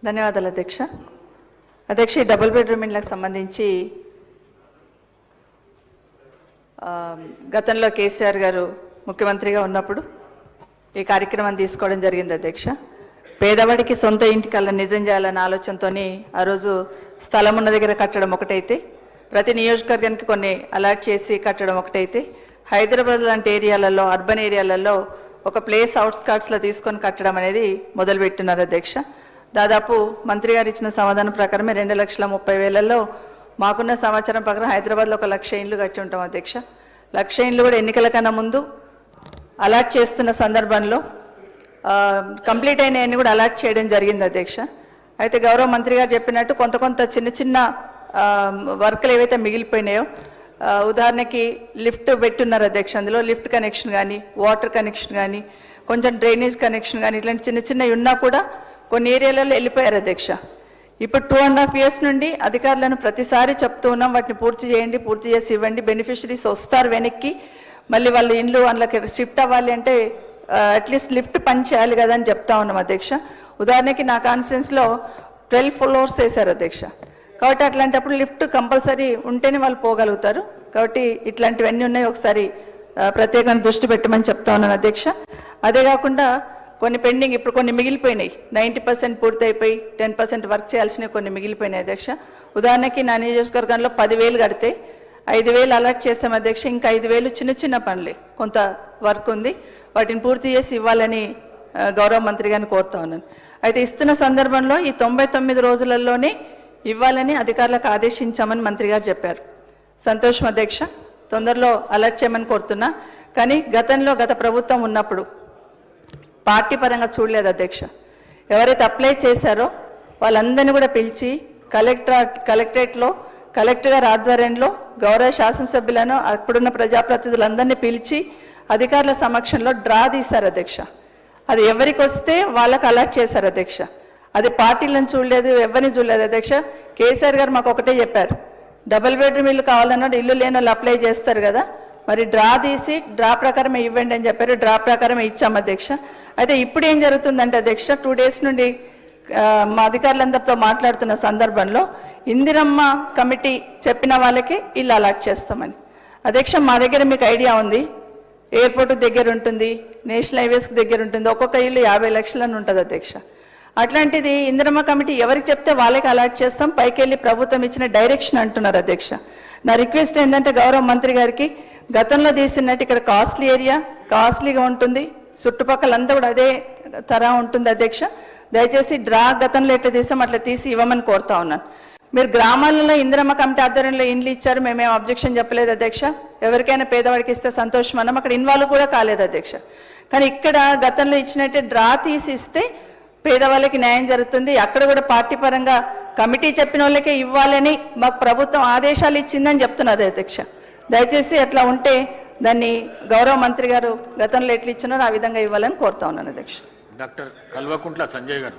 ధన్యవాదాలు అధ్యక్ష. అధ్యక్ష, ఈ డబుల్ బెడ్రూమ్ ఇళ్లకు సంబంధించి గతంలో కేసీఆర్ గారు ముఖ్యమంత్రిగా ఉన్నప్పుడు ఈ కార్యక్రమాన్ని తీసుకోవడం జరిగింది అధ్యక్ష. పేదవాడికి సొంత ఇంటి కల్లా నిజం చేయాలన్న ఆలోచనతో ఆ రోజు స్థలం ఉన్న దగ్గర కట్టడం ఒకటైతే, ప్రతి నియోజకవర్గానికి కొన్ని అలాట్ చేసి కట్టడం ఒకటైతే, హైదరాబాద్ లాంటి ఏరియాలలో, అర్బన్ ఏరియాలలో ఒక ప్లేస్ అవుట్స్కట్స్లో తీసుకొని కట్టడం అనేది మొదలుపెట్టున్నారు అధ్యక్ష. దాదాపు మంత్రి గారు ఇచ్చిన సమాధానం ప్రకారమే 2,30,000లో మాకున్న సమాచారం ప్రకారం హైదరాబాద్లో 1,00,000 ఇండ్లు కట్టి ఉంటాం అధ్యక్ష. 1,00,000 ఇండ్లు కూడా ఎన్నికల కన్నా ముందు అలాట్ చేస్తున్న సందర్భంలో కంప్లీట్ అయినాయని కూడా అలాట్ చేయడం జరిగింది అధ్యక్ష. అయితే గౌరవ మంత్రి గారు చెప్పినట్టు కొంత చిన్న చిన్న వర్క్లు ఏవైతే మిగిలిపోయినాయో, ఉదాహరణకి లిఫ్ట్ పెట్టున్నారు అధ్యక్ష. అందులో లిఫ్ట్ కనెక్షన్ కానీ, వాటర్ కనెక్షన్ కానీ, కొంచెం డ్రైనేజ్ కనెక్షన్ కానీ, ఇట్లాంటి చిన్న చిన్నవి ఉన్నా కూడా కొన్ని ఏరియాలలో వెళ్ళిపోయారు అధ్యక్ష. ఇప్పుడు 2.5 years నుండి అధికారులను ప్రతిసారి చెప్తూ ఉన్నాం, వాటిని పూర్తి చేయండి, పూర్తి చేసి ఇవ్వండి. బెనిఫిషరీస్ వస్తారు వెనక్కి, మళ్ళీ వాళ్ళు ఇండ్లు అందులోకి షిఫ్ట్ అవ్వాలి అంటే అట్లీస్ట్ లిఫ్ట్ పని చేయాలి కదా అని చెప్తా ఉన్నాం అధ్యక్ష. ఉదాహరణకి నా కాన్స్టిట్యున్సీలో 12 floors వేశారు అధ్యక్ష. కాబట్టి అట్లాంటప్పుడు లిఫ్ట్ కంపల్సరీ ఉంటేనే వాళ్ళు పోగలుగుతారు. కాబట్టి ఇట్లాంటివన్నీ ఉన్నాయి, ఒకసారి ప్రత్యేకంగా దృష్టి పెట్టమని చెప్తా ఉన్నాను అధ్యక్ష. అదే కాకుండా కొన్ని పెండింగ్, ఇప్పుడు కొన్ని మిగిలిపోయినాయి, 90% పూర్తయిపోయి 10% వర్క్ చేయాల్సినవి కొన్ని మిగిలిపోయినాయి అధ్యక్ష. ఉదాహరణకి నా నియోజకవర్గంలో 10,000 కడితే 5,000 అలాట్ చేసాం అధ్యక్ష. ఇంకా 5,000 చిన్న చిన్న పనులే, కొంత వర్క్ ఉంది, వాటిని పూర్తి చేసి ఇవ్వాలని గౌరవ మంత్రి గారిని కోరుతా ఉన్నాను. అయితే ఇస్తున్న సందర్భంలో ఈ 99 రోజులలోనే ఇవ్వాలని అధికారులకు ఆదేశించామని మంత్రి గారు చెప్పారు. సంతోషం అధ్యక్ష, తొందరలో అలర్ట్ చేయమని కోరుతున్నా. కానీ గత ప్రభుత్వం ఉన్నప్పుడు పార్టీ పరంగా చూడలేదు అధ్యక్ష. ఎవరైతే అప్లై చేశారో వాళ్ళందరినీ కూడా పిలిచి కలెక్టరేట్లో కలెక్టర్ గారి ఆధ్వర్యంలో గౌరవ శాసనసభ్యులను, అప్పుడున్న ప్రజాప్రతినిధులందరినీ పిలిచి అధికారుల సమక్షంలో డ్రా తీశారు అధ్యక్ష. అది ఎవరికి వస్తే వాళ్ళకు అలర్ట్ చేశారు అధ్యక్ష. అది పార్టీలను చూడలేదు, ఎవరిని చూడలేదు అధ్యక్ష. కేసీఆర్ గారు మాకు ఒకటే చెప్పారు, డబుల్ బెడ్రూమ్ ఇల్లు కావాలన్నాడు, ఇల్లు లేని వాళ్ళు అప్లై చేస్తారు కదా, మరి డ్రా తీసి డ్రా ప్రకారమే ఇవ్వండి అని చెప్పారు. డ్రా ప్రకారమే ఇచ్చాం అధ్యక్ష. అయితే ఇప్పుడు ఏం జరుగుతుందంటే అధ్యక్ష, 2 days నుండి మా అధికారులందరితో మాట్లాడుతున్న సందర్భంలో ఇందిరమ్మ కమిటీ చెప్పిన వాళ్ళకి ఇల్లు అలాట్ చేస్తామని. అధ్యక్ష, మా దగ్గర మీకు ఐడియా ఉంది, ఎయిర్పోర్ట్ దగ్గర ఉంటుంది, నేషనల్ హైవేస్కి దగ్గర ఉంటుంది, ఒక్కొక్క ఇల్లు 50 లక్షలని ఉంటుంది అధ్యక్ష. అట్లాంటిది ఇందిరమ్మ కమిటీ ఎవరికి చెప్తే వాళ్ళకి అలాట్ చేస్తాం, పైకి వెళ్ళి ప్రభుత్వం ఇచ్చిన డైరెక్షన్ అంటున్నారు అధ్యక్ష. నా రిక్వెస్ట్ ఏంటంటే గౌరవ మంత్రి గారికి, గతంలో తీసినట్టు ఇక్కడ కాస్ట్లీ ఏరియా, కాస్ట్లీగా ఉంటుంది, చుట్టుపక్కలంతా కూడా అదే తరా ఉంటుంది అధ్యక్ష. దయచేసి డ్రా గతంలో ఎట్లా తీసాం అట్లా తీసి ఇవ్వమని కోరుతా ఉన్నాను. మీరు గ్రామాలలో ఇందిరమ్మ కమిటీ ఆధ్వర్యంలో ఇండ్లు ఇచ్చారు, మేమేం అబ్జెక్షన్ చెప్పలేదు అధ్యక్ష. ఎవరికైనా పేదవాడికి ఇస్తే సంతోషం అన్నాం, అక్కడ ఇన్వాల్వ్ కూడా కాలేదు అధ్యక్ష. కానీ ఇక్కడ గతంలో ఇచ్చినట్టే డ్రా తీసి ఇస్తే పేదవాళ్ళకి న్యాయం జరుగుతుంది. అక్కడ కూడా పార్టీ పరంగా కమిటీ చెప్పిన వాళ్ళకే ఇవ్వాలని మాకు ప్రభుత్వం ఆదేశాలు ఇచ్చిందని చెప్తున్నది అధ్యక్ష. దయచేసి అట్లా ఉంటే దాన్ని గౌరవ మంత్రి గారు గతంలో ఎట్లు ఇచ్చినారో ఆ విధంగా ఇవ్వాలని కోరుతా ఉన్నాను అధ్యక్ష. డాక్టర్ కల్వకుంట్ల సంజయ్ గారు.